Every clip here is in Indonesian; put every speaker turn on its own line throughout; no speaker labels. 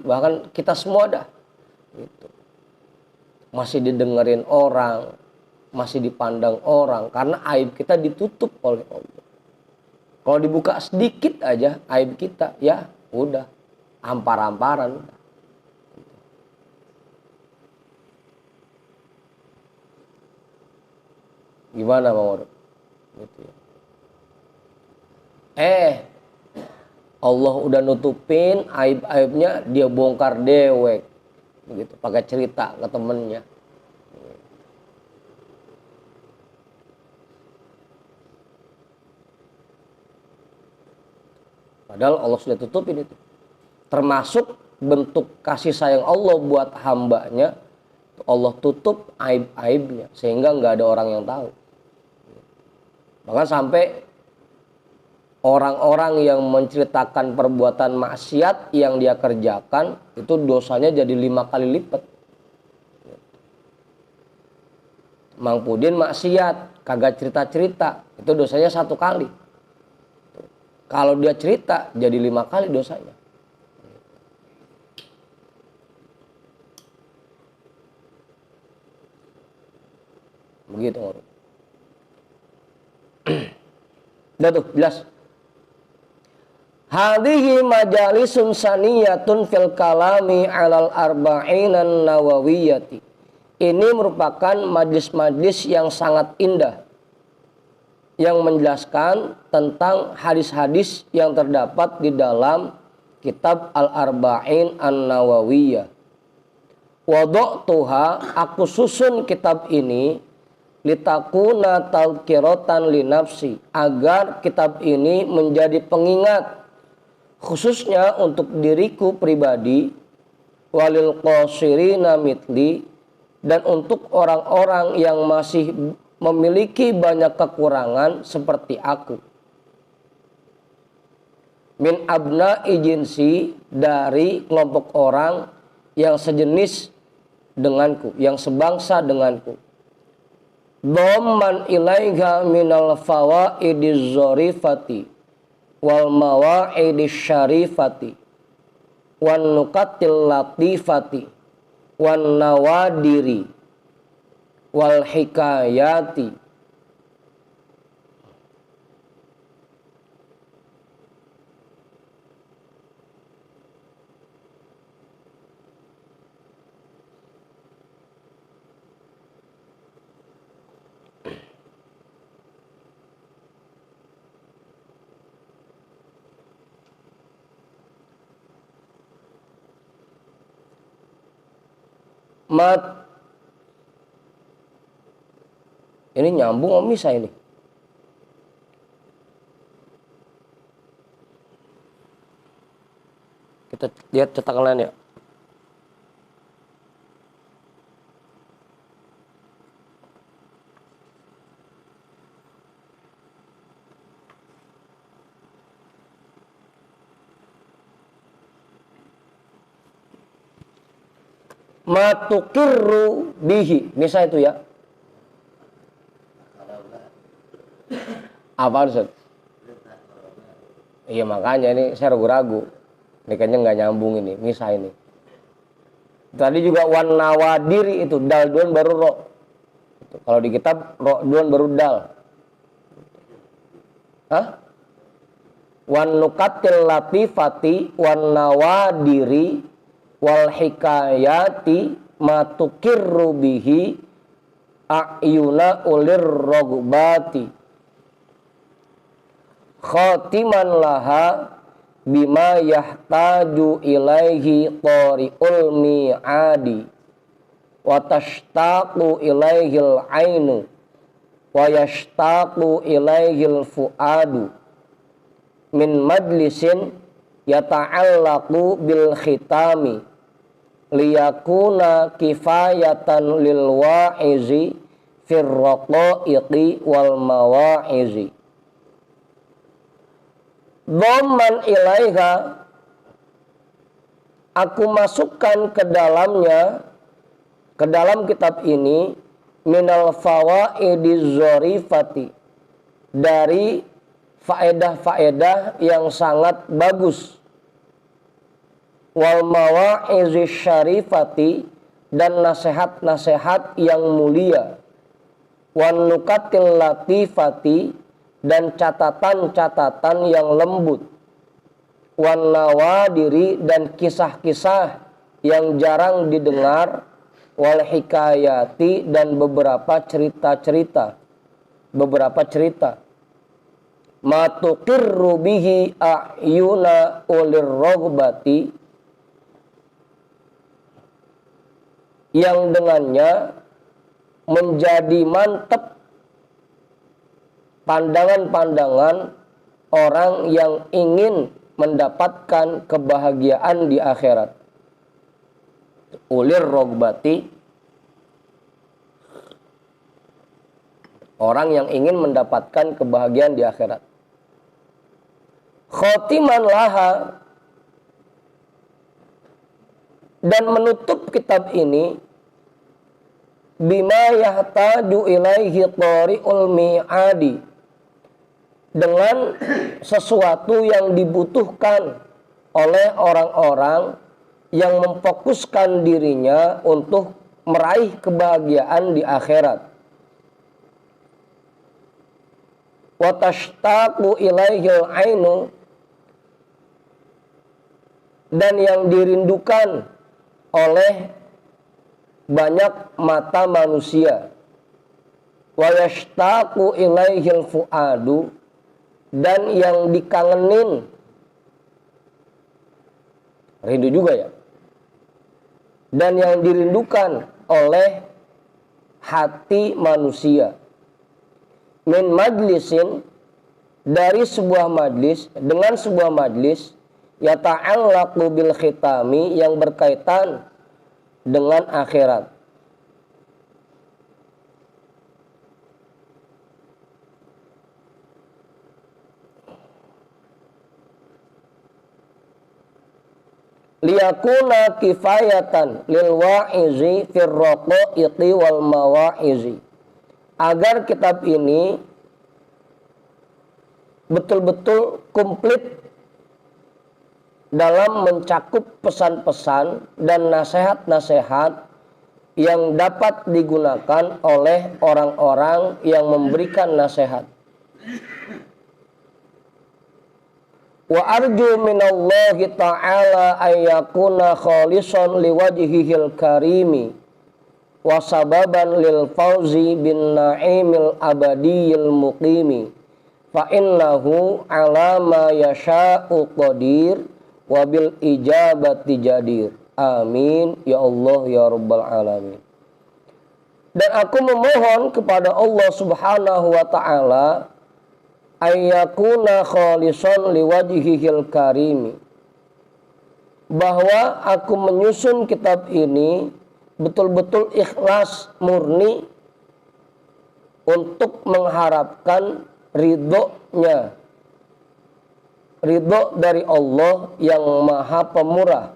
bahkan kita semua dah gitu. Masih didengerin orang, masih dipandang orang karena aib kita ditutup oleh Allah. Kalau dibuka sedikit aja aib kita, ya udah ampar-amparan. Gimana Bang Warud? Gitu ya. Allah udah nutupin aib-aibnya, dia bongkar dewek begitu, pakai cerita ke temennya. Padahal Allah sudah tutupin itu. Termasuk bentuk kasih sayang Allah buat hambanya, Allah tutup aib-aibnya sehingga nggak ada orang yang tahu. Bahkan sampai orang-orang yang menceritakan perbuatan maksiat yang dia kerjakan itu dosanya jadi 5 kali lipat. Mang Pudin maksiat, kagak cerita-cerita, itu dosanya 1 kali. Kalau dia cerita jadi 5 kali dosanya. Begitu. Udah tuh, jelas. Hadhihi majalisun saniyatun fil kalami alal arbainan nawawiyati. Ini merupakan majlis-majlis yang sangat indah yang menjelaskan tentang hadis-hadis yang terdapat di dalam kitab Al-Arba'in An-Nawawiyah. Wada'tuha, aku susun kitab ini litakuna tadhkiratan li nafsi, agar kitab ini menjadi pengingat khususnya untuk diriku pribadi, walil qasirina mitli, dan untuk orang-orang yang masih memiliki banyak kekurangan seperti aku. Min abna'i jinsi, dari kelompok orang yang sejenis denganku, yang sebangsa denganku. Dhamman ilaiha minal fawaidiz zarifati wal mawaidiz syarifati wan nukatil latifati wan nawadiri wal hikayati ini nyambung om bisa ini. Kita lihat cetakan lain ya. Matukirru bihi, misal itu ya. Apa Ustaz? Iya makanya ini saya ragu-ragu. Ini kayaknya nggak nyambung ini, misal ini. Tadi juga wan nawadiri itu dal duan baru ro. Kalau di kitab ro duan baru dal. Hah? Wan nukatil latifati wan nawadiri wal hikayati matukirru bihi a'yuna ulir rogbati khatiman laha bima yahtaju ilaihi tari'ul mi'adi wa tashtaqu ilaihil ainu wa yashtaqu ilaihil fuadu min majlisin yata'allaqu bil khitami liyakuna kifayatan lil wa'izi fir raqaiqi wal mawa'izi. Dhamman ilaiha, aku masukkan ke dalamnya, ke dalam kitab ini, minal fawaidiz zarifati, dari faedah-faedah yang sangat bagus. wal mawa'izi syarifati, dan nasihat-nasihat yang mulia, wan nukatil latifati, dan catatan-catatan yang lembut, wan nawadiri, dan kisah-kisah yang jarang didengar, wal hikayati, dan beberapa cerita, ma tuqirru bihi a'yuna ulir rogbati, yang dengannya menjadi mantap pandangan-pandangan orang yang ingin mendapatkan kebahagiaan di akhirat. Ulir rogbati, orang yang ingin mendapatkan kebahagiaan di akhirat. Khotiman laha, dan menutup kitab ini, bima yahtaju ilaihi thari'ul mi'adi, dengan sesuatu yang dibutuhkan oleh orang-orang yang memfokuskan dirinya untuk meraih kebahagiaan di akhirat. Wa tashtaqu ilaihil ainu, dan yang dirindukan oleh banyak mata manusia. Wa yashtaqu ilaihil fuadu, dan yang dikangenin, rindu juga ya, dan yang dirindukan oleh hati manusia. Min majlisin, dari sebuah majlis, dengan sebuah majlis, yata'allaqu bil khitami, yang berkaitan dengan akhirat. Liyakuna kifayatan lil wa'izi fir raqaiqi wal mawa'izi, agar kitab ini betul-betul komplit dalam mencakup pesan-pesan dan nasihat-nasihat yang dapat digunakan oleh orang-orang yang memberikan nasihat. Wa arju minallahi ta'ala ayyakuna khalisan liwajhihil karimi wa sababan lil fauzi bin na'imil abadiyil muqimi, fa innahu ala ma yasha'u qadir wa bil ijabati jadir. Amin ya Allah ya rabbal alamin. Dan aku memohon kepada Allah Subhanahu wa taala ayyakuna khalisan liwajhihil karimi, bahwa aku menyusun kitab ini betul-betul ikhlas, murni untuk mengharapkan ridhonya, ridho dari Allah yang maha pemurah.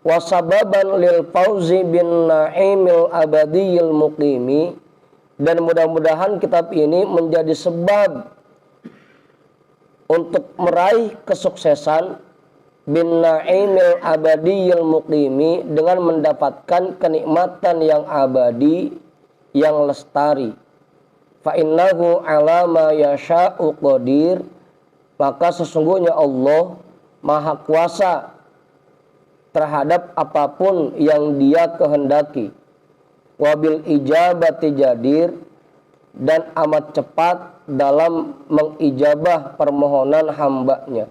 Wasababan lil fauzi bin na'imil abadiyil muqimi, dan mudah-mudahan kitab ini menjadi sebab untuk meraih kesuksesan bin na'imil abadiyil muqimi, dengan mendapatkan kenikmatan yang abadi, yang lestari. Fa innahu ala ma yasha'u qadir, maka sesungguhnya Allah maha kuasa terhadap apapun yang Dia kehendaki. Wabil ijabati jadir, dan amat cepat dalam mengijabah permohonan hambanya.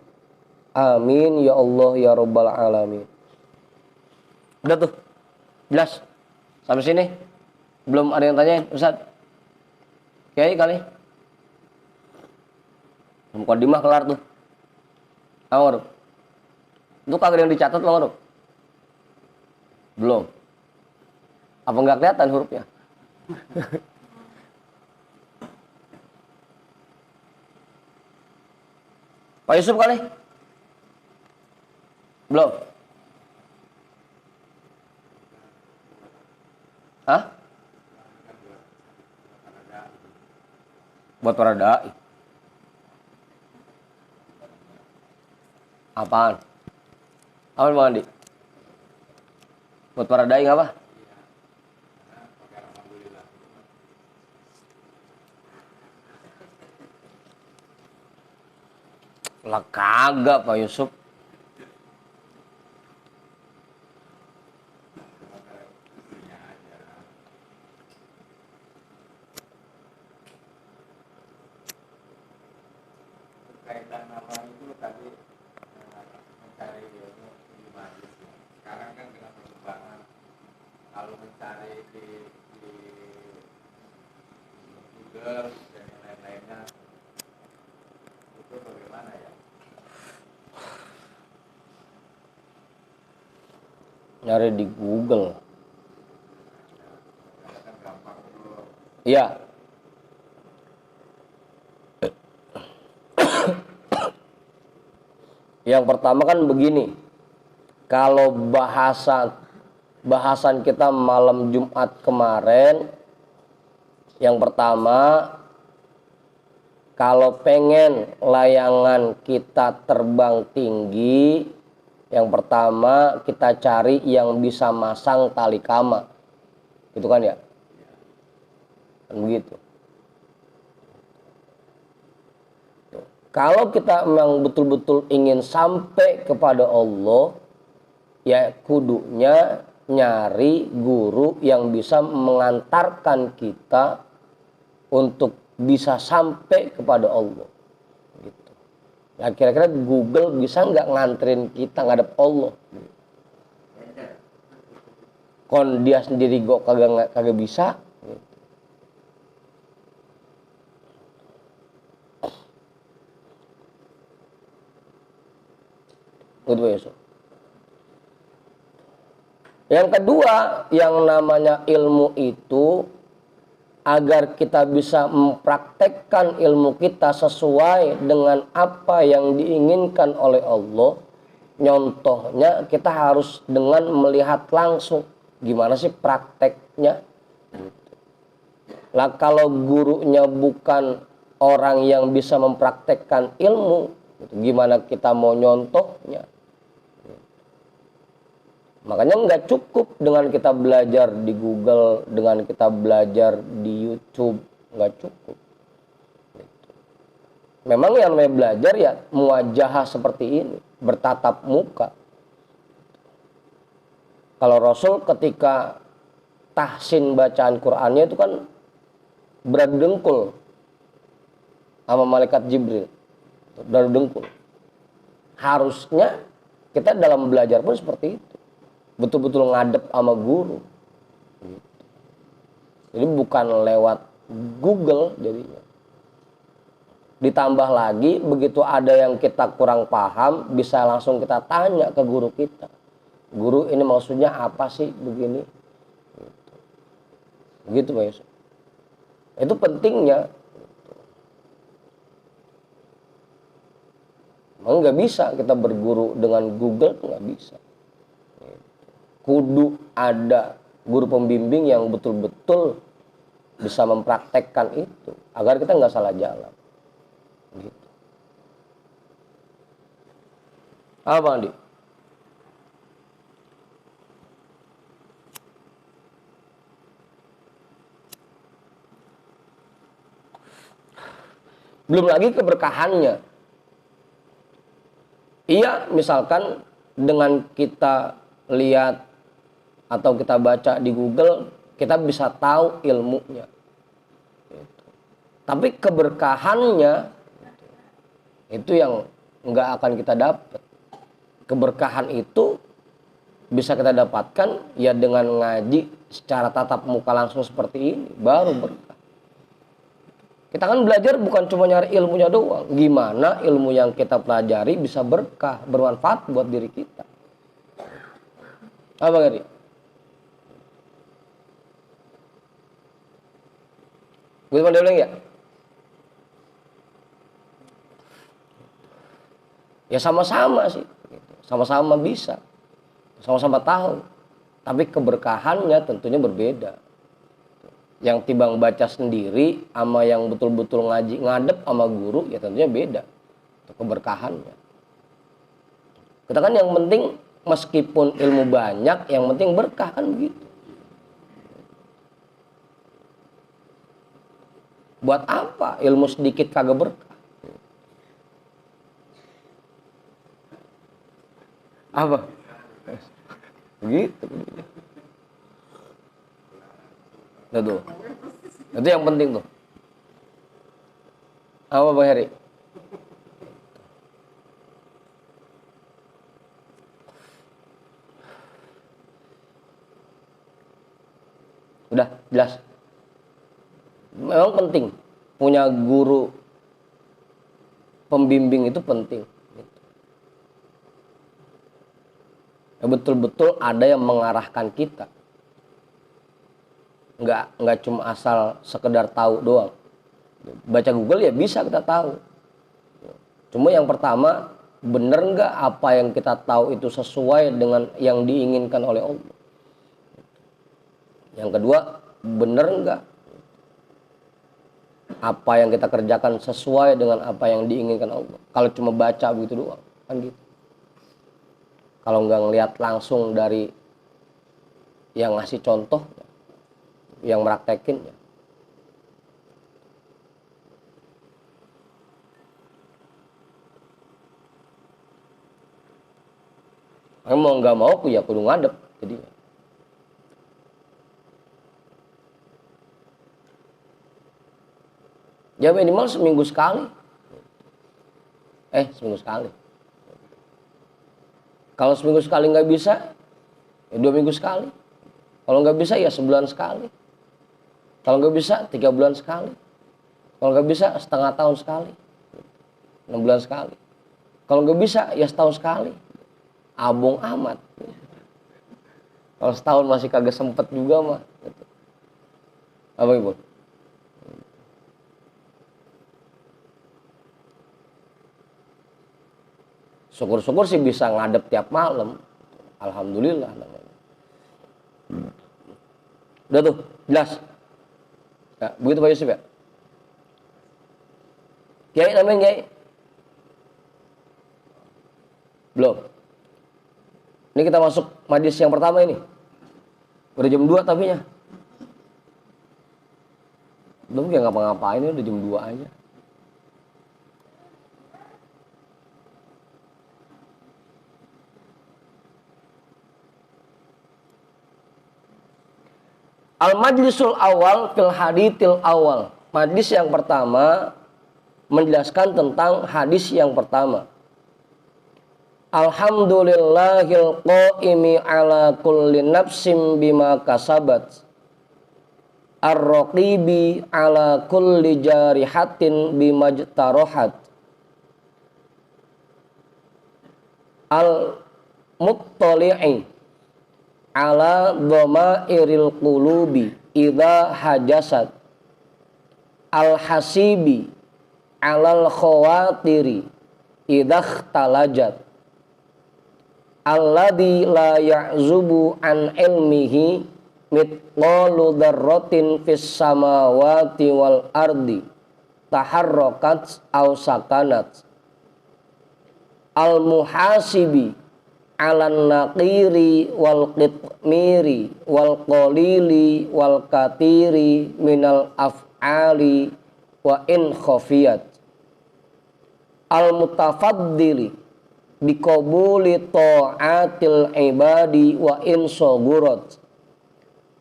Amin ya Allah ya rabbal alamin. Udah tuh, jelas sampai sini? Belum ada yang tanyain, Ustaz? Oke kali. Mukadimah kelar tuh. Awar. Itu kagak yang dicatat Bang Aruk? Belum. Apa enggak kelihatan hurufnya? Pak Yusuf kali? Belum. Hah? Buat para dai. Apaan? Apa Bang Andi? Buat para dai apa? Lah kagak Pak Yusuf.
Kaitan nama itu tadi mencari ilmu di majlis. Sekarang kan dengan perkembangan kalau mencari di Google dan yang lain-lainnya itu bagaimana ya?
Nyari di Google.
Kan gampang dulu.
Iya. Yang pertama kan begini. Kalau bahasan kita malam Jumat kemarin, yang pertama, kalau pengen layangan kita terbang tinggi, yang pertama kita cari yang bisa masang tali kama. Gitu kan ya? Kan begitu. Kalau kita memang betul-betul ingin sampai kepada Allah, ya kudunya nyari guru yang bisa mengantarkan kita untuk bisa sampai kepada Allah. Gitu. Nah, kira-kira Google bisa nggak nganterin kita ngadep Allah? Kon dia sendiri kok kagak bisa. Gitu ya, so. Yang kedua, yang namanya ilmu itu agar kita bisa mempraktekkan ilmu kita sesuai dengan apa yang diinginkan oleh Allah. Contohnya kita harus dengan melihat langsung gimana sih prakteknya. Lah kalau gurunya bukan orang yang bisa mempraktekkan ilmu, gimana kita mau nyontohnya? Makanya nggak cukup dengan kita belajar di Google, dengan kita belajar di YouTube, nggak cukup. Memang yang namanya belajar ya muwajahah seperti ini, bertatap muka. Kalau Rasul ketika tahsin bacaan Qur'annya itu kan beradu dengkul sama malaikat Jibril, beradu dengkul. Harusnya kita dalam belajar pun seperti itu. Betul-betul ngadep sama guru. Jadi bukan lewat Google jadinya. Ditambah lagi begitu ada yang kita kurang paham, bisa langsung kita tanya ke guru kita. Guru ini maksudnya apa sih begini? Begitu Pak Yusuf. Itu pentingnya. Memang nggak bisa kita berguru dengan Google, nggak bisa. Kudu ada guru pembimbing yang betul-betul bisa mempraktekkan itu agar kita nggak salah jalan. Gitu. Apa Bang Andi? Belum lagi keberkahannya. Iya, misalkan dengan kita lihat atau kita baca di Google, kita bisa tahu ilmunya. Gitu. Tapi keberkahannya itu yang nggak akan kita dapat. Keberkahan itu bisa kita dapatkan ya dengan ngaji secara tatap muka langsung seperti ini, baru berkah. Kita kan belajar bukan cuma nyari ilmunya doang. Gimana ilmu yang kita pelajari bisa berkah, bermanfaat buat diri kita. Apa Gadi? Gue mau ulang ya? Ya sama-sama sih. Sama-sama bisa. Sama-sama tahu. Tapi keberkahannya tentunya berbeda. Yang timbang baca sendiri sama yang betul-betul ngaji ngadep sama guru ya tentunya beda. Itu keberkahannya. Kita kan yang penting meskipun ilmu banyak, yang penting berkah, kan begitu. Buat apa ilmu sedikit kagak berkah? Apa? Begitu. Nah, tuh. Itu yang penting tuh. Apa Bang Heri? Udah jelas. Memang penting punya guru pembimbing, itu penting. Ya, betul-betul ada yang mengarahkan kita. Nggak cuma asal sekedar tahu doang. Baca Google ya bisa kita tahu. Cuma yang pertama, bener nggak apa yang kita tahu itu sesuai dengan yang diinginkan oleh Allah. Yang kedua, bener nggak apa yang kita kerjakan sesuai dengan apa yang diinginkan Allah. Kalau cuma baca begitu doang, kan gitu. Kalau nggak ngelihat langsung dari yang ngasih contoh, yang meraktekin, ya. Mau nggak mau aku ya kudu ngadep jadinya. Ya minimal seminggu sekali. Seminggu sekali. Kalau seminggu sekali nggak bisa, ya 2 minggu sekali. Kalau nggak bisa ya sebulan sekali. Kalau nggak bisa 3 bulan sekali. Kalau nggak bisa setengah tahun sekali. 6 bulan sekali. Kalau nggak bisa ya setahun sekali. Abong amat. Kalau setahun masih kagak sempet juga mah. Apa Ibu? Syukur-syukur sih bisa ngadep tiap malam. Alhamdulillah namanya. Udah tuh, jelas. Ya, begitu Pak Yusuf ya? Kiai namanya Kiai? Belum. Ini kita masuk majlis yang pertama ini. Udah jam 2 tapi nya. Belum kayak ngapa-ngapain, udah jam 2 aja. Al-majlisul awal fil hadithil awal. Majlis yang pertama menjelaskan tentang hadis yang pertama. Alhamdulillahil qaimi ala kulli nafsim bima kasabat. Ar-raqibi ala kulli jarihatin bima jtarohat. Al-muttali'i ala dhamairil qulubi idza hajasat. Al-hasibi alal khawatiri idza ikhtalajat. Alladzi la ya'zubu an ilmihi mithqalu dzarratin fis samawati wal ardi taharrakat aw sakanat. Al-muhasibi alan naqiri wal qitmiri wal qalili wal katiri minal af'ali wa in khafiyat. Al-mutafaddili biqabuli ta'atil ibadi wa in sagurat.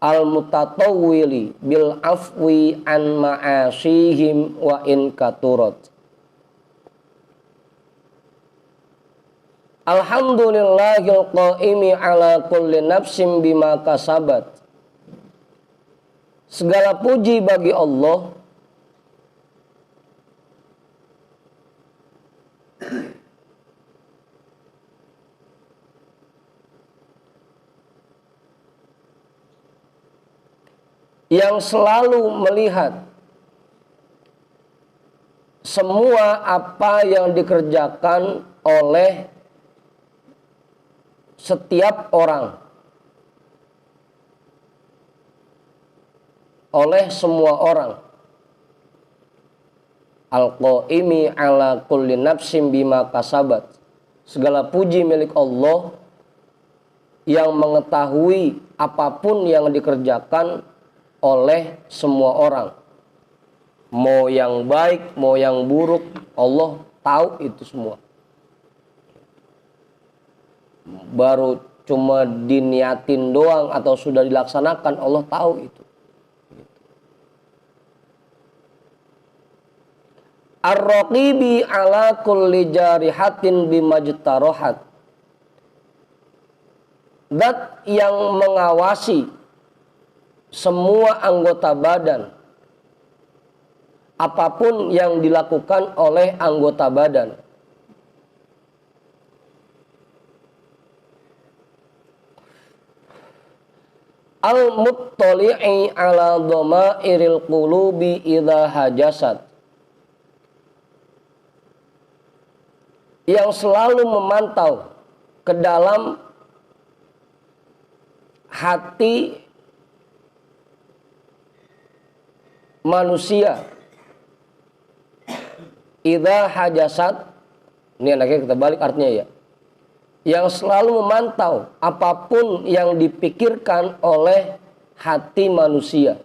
Al-mutatawwili bil afwi an ma'asihim wa in katurat. Alhamdulillahil qaimi ala kulli nafsim bima kasabat. Segala puji bagi Allah yang selalu melihat semua apa yang dikerjakan oleh setiap orang, oleh semua orang. Al-qaimi ala kulli nafsim bima kasabat. Segala puji milik Allah yang mengetahui apapun yang dikerjakan oleh semua orang. Mau yang baik, mau yang buruk, Allah tahu itu semua. Baru cuma diniatin doang atau sudah dilaksanakan, Allah tahu itu. Ar-raqibi ala kulli jarihatin bimajtarohat. Dat yang mengawasi semua anggota badan, apapun yang dilakukan oleh anggota badan. Al-muttali'i ala dhamairil qulubi idha hajasat. Yang selalu memantau ke dalam hati manusia. Idza hajasat, ini anaknya kita balik artinya ya. Yang selalu memantau apapun yang dipikirkan oleh hati manusia.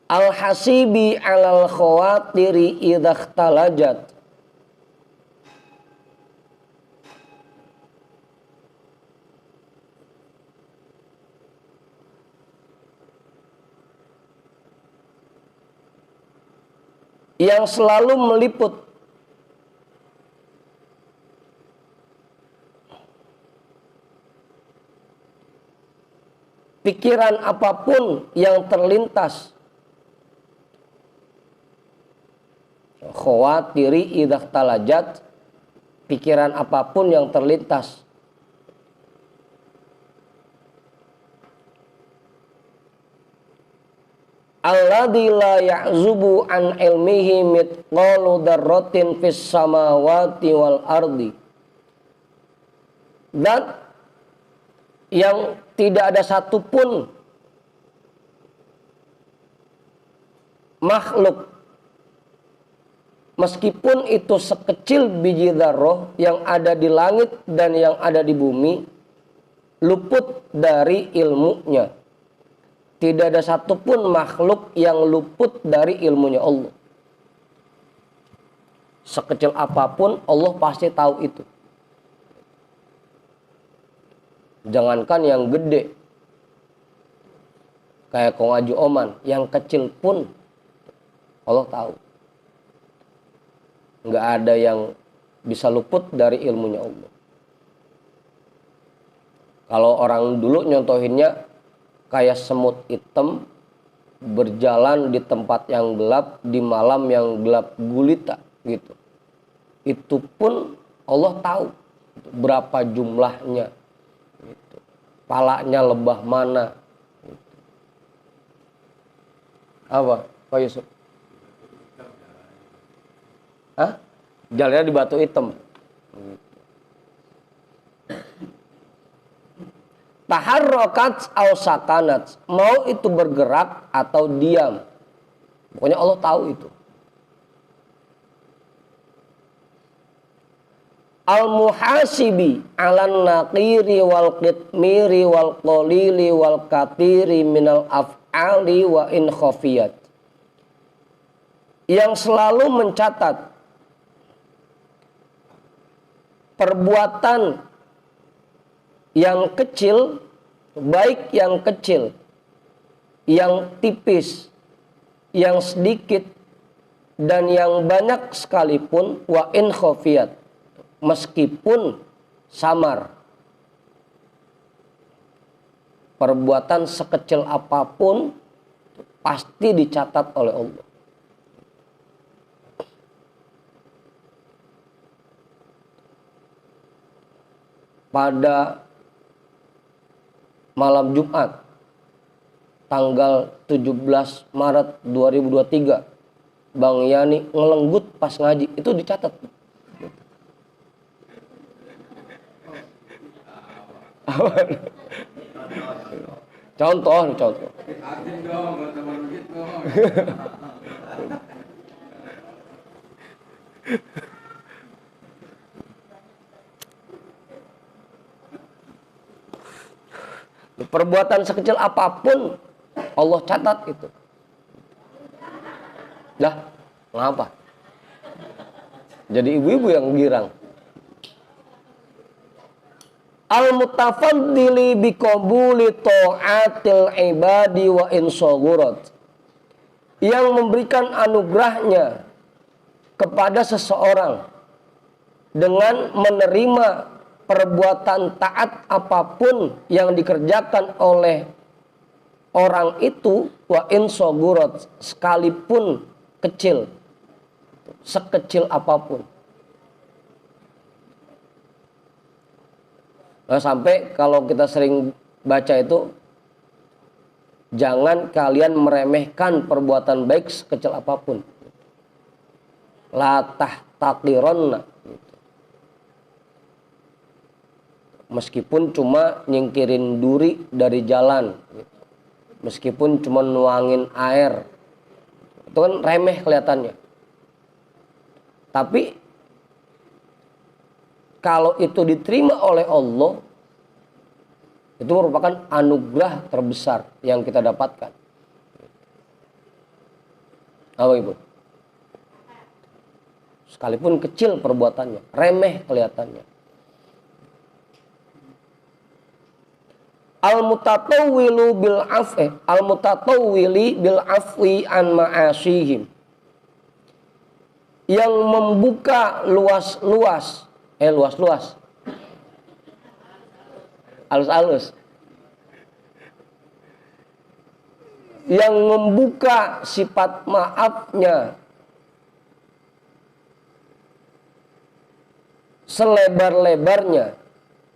Al-hasibi alal khawatiri idza ikhtalajat. Yang selalu meliput pikiran apapun yang terlintas. Khawatiri idza ikhtalajat, pikiran apapun yang terlintas. Alladzi la ya'zubu an ilmihi mithqalu dzarratin fis samawati wal ardi. Dan yang tidak ada satupun makhluk, meskipun itu sekecil biji dzarrah yang ada di langit dan yang ada di bumi, luput dari ilmunya. Tidak ada satupun makhluk yang luput dari ilmunya Allah. Sekecil apapun Allah pasti tahu itu. Jangankan yang gede, kayak Kong Aju Oman, yang kecil pun Allah tahu. Nggak ada yang bisa luput dari ilmunya Allah. Kalau orang dulu nyontohinnya kayak semut hitam berjalan di tempat yang gelap, di malam yang gelap gulita gitu. Itu pun Allah tahu berapa jumlahnya gitu. Palanya lebah mana gitu. Apa Pak Yusuf? Hah? Jalannya di batu hitam. Taharrokat aw sakanat, mau itu bergerak atau diam, pokoknya Allah tahu itu. Al-muhasibi alan naqiri wal qitmiri wal qalili wal katiri minal af'ali wa in khafiyat, yang selalu mencatat perbuatan yang kecil, baik yang kecil, yang tipis, yang sedikit, dan yang banyak sekalipun, wa in khafiyat, meskipun samar. Perbuatan sekecil apapun pasti dicatat oleh Allah. Pada malam Jumat tanggal 17 Maret 2023 Bang Yani ngelenggut pas ngaji, itu dicatat. Contoh. Perbuatan sekecil apapun Allah catat itu. Dah, ngapa? Jadi ibu-ibu yang girang. Al-mutafaddili biqabuli ta'atil ibadi wa insagurat. Yang memberikan anugerahnya kepada seseorang dengan menerima perbuatan taat apapun yang dikerjakan oleh orang itu, wa insagurat, sekalipun kecil, sekecil apapun. Nah, sampai kalau kita sering baca itu, jangan kalian meremehkan perbuatan baik sekecil apapun. La tahtaqiranna. Meskipun cuma nyingkirin duri dari jalan, meskipun cuma nuangin air, itu kan remeh kelihatannya. Tapi kalau itu diterima oleh Allah, itu merupakan anugerah terbesar yang kita dapatkan. Apa Ibu? Sekalipun kecil perbuatannya, remeh kelihatannya. Al-mutatawwili bil afwi an ma'asihim. Yang membuka luas-luas. Alus-alus. Yang membuka sifat maafnya selebar-lebarnya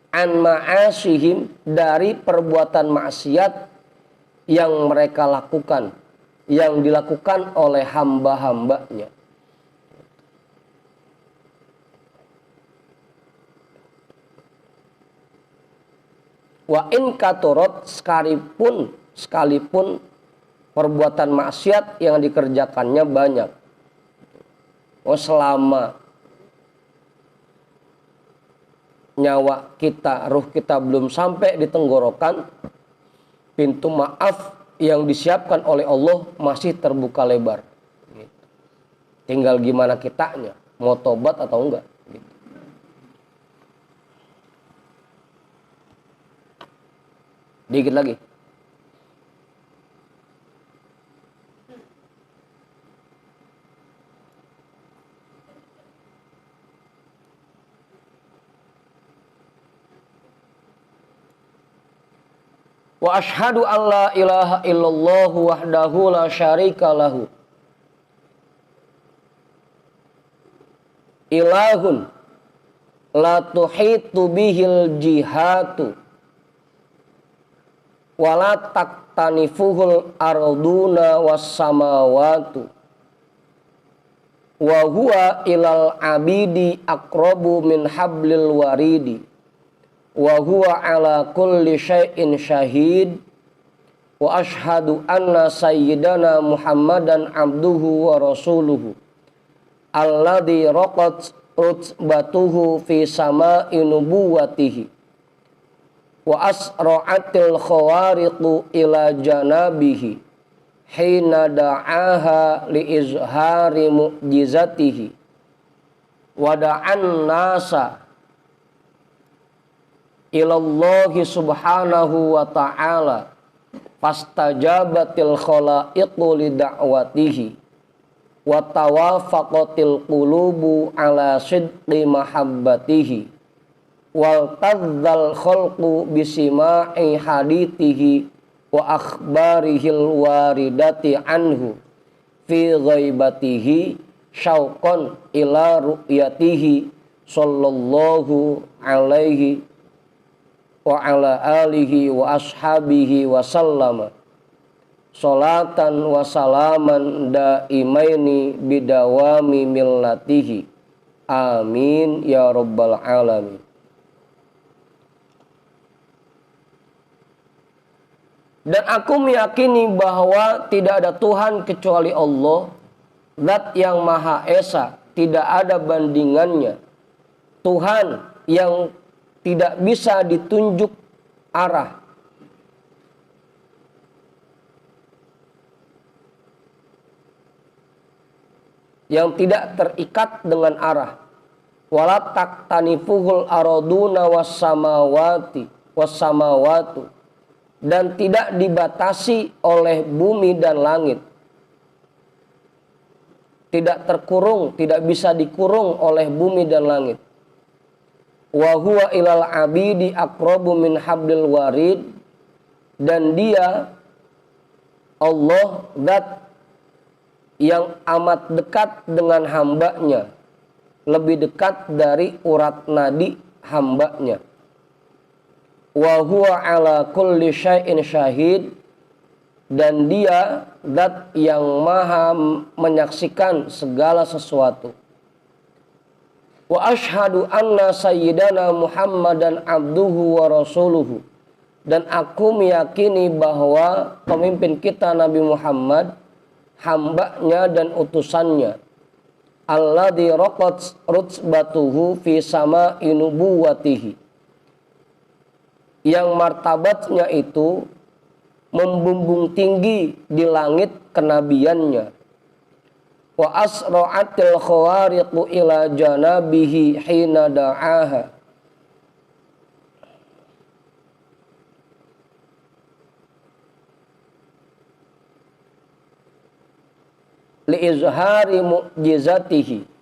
an ma'asihim, dari perbuatan maksiat yang mereka lakukan, yang dilakukan oleh hamba-hambanya. Wa in katurot, sekalipun perbuatan maksiat yang dikerjakannya banyak. Selama nyawa kita, ruh kita belum sampai di tenggorokan, pintu maaf yang disiapkan oleh Allah masih terbuka lebar. Tinggal gimana kitanya, mau tobat atau enggak. Dikit lagi. Wa ashhadu an la ilaha illallah wahdahu la syarika lahu. Ilahun la tuhitu bihil jihatu wa la taktanifuhul arduna was samawatu wa huwa ilal abidi aqrabu min hablil waridi wa huwa ala kulli syai'in syahid wa ashhadu anna sayyidana Muhammadan abduhu wa rasuluhu alladhi raqat rutbatuhu fi sama'i nubuwatihi wa asra'atil khawariqu ila janabihi hina da'aha li izhari mu'jizatihi wa da'an nasa ilallahi subhanahu wa ta'ala fastajabatil khalaiqu li da'watihi wa tawafaqatil qulubu ala sidqi mahabbatihi wal tadzal khalqu bisima'i hadithihi wa akhbarihil waridati anhu fi ghaibatihi syauqan ila ru'yatihi sallallahu alaihi wa ala alihi wa ashabihi wa sallama salatan wa salaman daimaini bidawami millatihi amin ya rabbal alamin. Dan aku meyakini bahwa tidak ada Tuhan kecuali Allah, Zat yang Maha Esa, tidak ada bandingannya, Tuhan yang tidak bisa ditunjuk arah, yang tidak terikat dengan arah. Wala taktanifuhul araduna wassamawatu, dan tidak dibatasi oleh bumi dan langit. Tidak terkurung, tidak bisa dikurung oleh bumi dan langit. Wa huwa ilal abidi aqrabu min hablil warid, dan dia Allah zat yang amat dekat dengan hambanya, lebih dekat dari urat nadi hambanya. Wa huwa ala kulli syai'in syahid, dan dia zat yang maha menyaksikan segala sesuatu. Wa ashhadu anna sayyidana Muhammadan abduhu wa rasuluhu, dan aku meyakini bahwa pemimpin kita Nabi Muhammad hambanya dan utusannya. Alladzi raqat rutbatuhu fi sama'i nubuwatihi, yang martabatnya itu membumbung tinggi di langit kenabiannya. Wa asra'atil khawariqu ila janabihi hina da'aha, li izhari mu'jizatihi,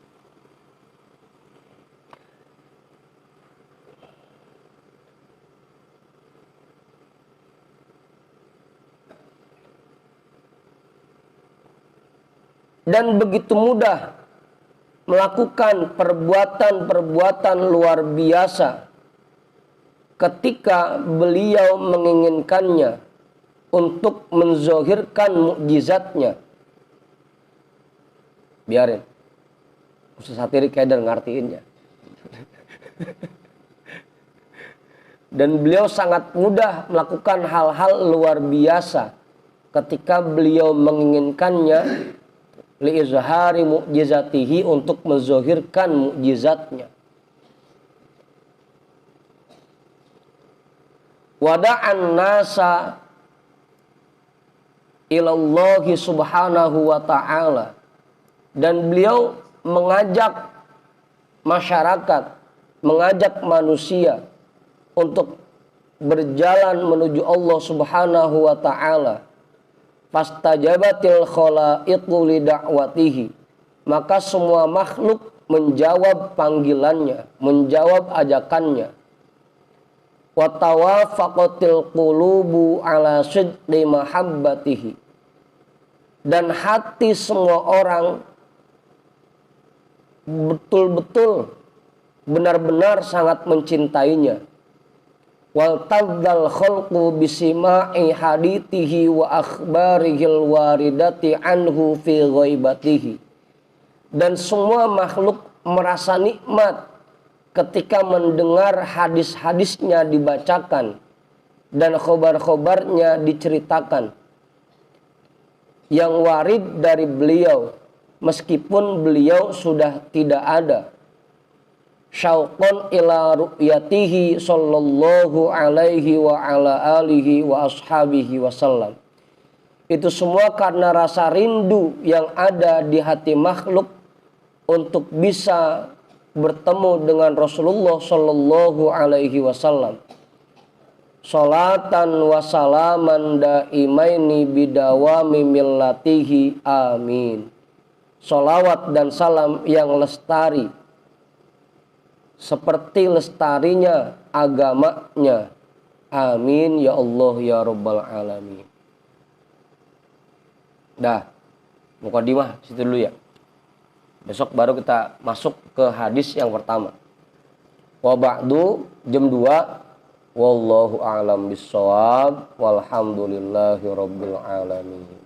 dan begitu mudah melakukan perbuatan-perbuatan luar biasa ketika beliau menginginkannya untuk menzohirkan mukjizatnya. Biarin Ustaz Hatirik Haidar ngartiinnya. Dan beliau sangat mudah melakukan hal-hal luar biasa ketika beliau menginginkannya, liizhari mu'jizatihi, untuk menzohirkan mukjizatnya. Wada'an nasa ilallahi subhanahu wa ta'ala, dan beliau mengajak masyarakat, mengajak manusia untuk berjalan menuju Allah subhanahu wa ta'ala. Fastajabatil khalaiqu li da'watihi, maka semua makhluk menjawab panggilannya, menjawab ajakannya. Wa tawafaqatil qulubu ala sidqi mahabbatihi, dan hati semua orang betul-betul benar-benar sangat mencintainya. Wal tadzal khalqu bisima'i hadithihi wa akhbarihil waridati anhu fi ghaibatihi, dan semua makhluk merasa nikmat ketika mendengar hadis-hadisnya dibacakan dan khobar-khobarnya diceritakan yang warid dari beliau meskipun beliau sudah tidak ada. Syauqan ila ru'yatihi sallallahu alaihi wa ala alihi wa ashabihi wasallam. Itu semua karena rasa rindu yang ada di hati makhluk untuk bisa bertemu dengan Rasulullah sallallahu alaihi wasallam. Salatan wa salaman daimaini bidawami millatihi, amin. Salawat dan salam yang lestari seperti lestarinya agamanya, amin ya Allah ya Rabbal alamin. Dah, mukadimah situ dulu ya. Besok baru kita masuk ke hadis yang pertama. Wa ba'du, jam 2. Wallahu a'lam bissawab, walhamdulillahi rabbil alamin.